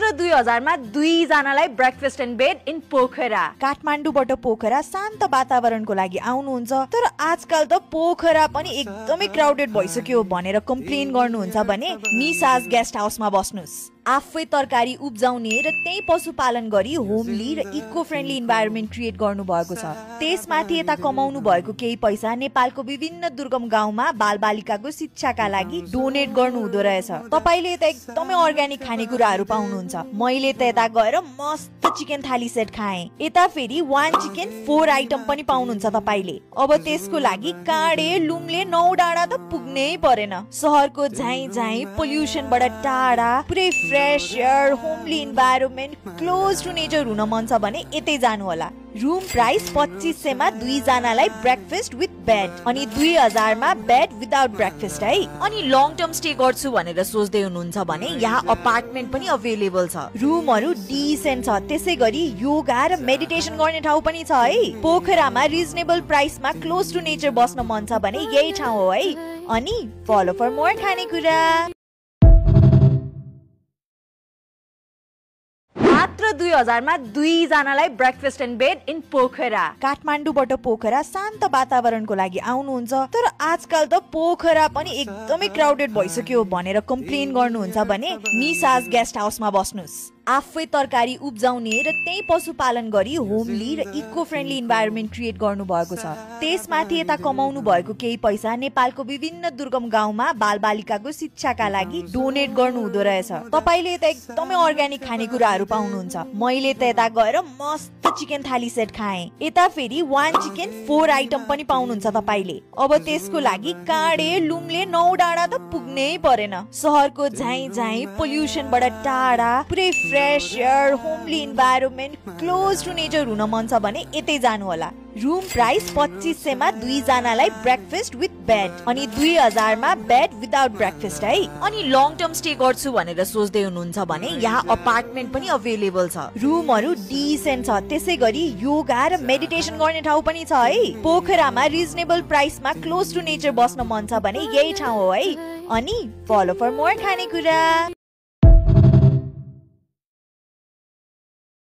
मात्र 2000 मा 2 जनालाई breakfast and bed in Pokhara. काठमाडौँबाट पोखरा शान्त वातावरणको लागि आउनुहुन्छ, तर आजकल त पोखरा पनि एकदमै क्राउडेड भइसक्यो भनेर कम्प्लेन गर्नुहुन्छ भने निसाज गेस्ट हाउसमा बस्नुस्। आफै तरकारी उब्जाउने र त्यही पशुपालन गरी होमली र इको फ्रेन्डली इन्भाइरोमेन्ट क्रिएट गर्नु भएको छ। त्यसमाथि यता कमाउनु भएको केही पैसा नेपालको विभिन्न दुर्गम गाउँमा बालबालिकाको शिक्षाका लागि डोनेट गर्नु हुँदो रहेछ। तपाईले त एकदमै अर्ग्यानिक खानेकुराहरू पाउनुहुन्छ। मैले त यता गएर मस्त चिकन थाली सेट खाएँ। यता फेरि 1 चिकन 4 आइटम पनि पाउनुहुन्छ तपाईले। अब त्यसको लागि काँडे लुम्ले 9 डाँडा त पुग्नै परेन। सहरको झाइ झाइ पोल्युसनबाट टाढा पुरै fresh air, homely environment, close to nature हुन मन छ भने यतै जानु होला। रुम प्राइस 2500 मा 2 जनालाई ब्रेकफास्ट विथ बेड अनि 2000 मा बेड विदाउट ब्रेकफास्ट है। अनि लङ टर्म स्टे गर्छु भनेर सोच्दै हुनुहुन्छ भने यहाँ अपार्टमेन्ट पनि अवेलेबल छ। रुमहरू डिसेन्ट छ, त्यसै गरी योगा र मेडिटेसन गर्ने ठाउँ पनि छ है। पोखरामा रिजनेबल प्राइसमा क्लोज टु नेचर बस्न मन छ भने यही ठाउँ हो है। अनि फलो फर मोर खानेकुरा। मात्र 2000 मा 2 जनालाई breakfast and bed in Pokhara. काठमाडौँबाट पोखरा शान्त वातावरणको लागि आउनुहुन्छ, तर आजकल त पोखरा पनि एकदमै क्राउडेड भइसक्यो भनेर कम्प्लेन गर्नुहुन्छ भने निसाज गेस्ट हाउसमा बस्नुस्। आफै तरकारी उब्जाउने र त्यही पशुपालन गरी होमली र इको फ्रेन्डली इन्भाइरोमेन्ट क्रिएट गर्नु भएको छ। त्यसमाथि यता कमाउनु भएको केही पैसा नेपालको विभिन्न दुर्गम गाउँमा बालबालिकाको शिक्षाका लागि डोनेट गर्नु हुँदो रहेछ। तपाईले त एकदमै अर्ग्यानिक खानेकुराहरू पाउनुहुन्छ। मैले त यता गएर मस्त चिकन थाली सेट खाएँ। यता फेरि 1 चिकन 4 आइटम पनि पाउनुहुन्छ तपाईले। अब त्यसको लागि काँडे लुम्ले 9 डाँडा त पुग्नै परेन। सहरको झाइ झाइ पोल्युसनबाट टाढा पुरै fresh air, homely environment, close to nature हुन मन छ भने यतै जानु होला। रुम प्राइस 2500 मा 2 जनालाई ब्रेकफास्ट विथ बेड अनि 2000 मा बेड विदाउट ब्रेकफास्ट है। अनि लङ टर्म स्टे गर्छु भनेर सोच्दै हुनुहुन्छ भने यहाँ अपार्टमेन्ट पनि अवेलेबल छ। रुमहरू डिसेन्ट छ, त्यसै गरी योगा र मेडिटेसन गर्ने ठाउँ पनि छ है। पोखरामा रिजनेबल प्राइसमा क्लोज टु नेचर बस्न मन छ भने यही ठाउँ हो है। अनि फलो फर मोर खानेकुरा।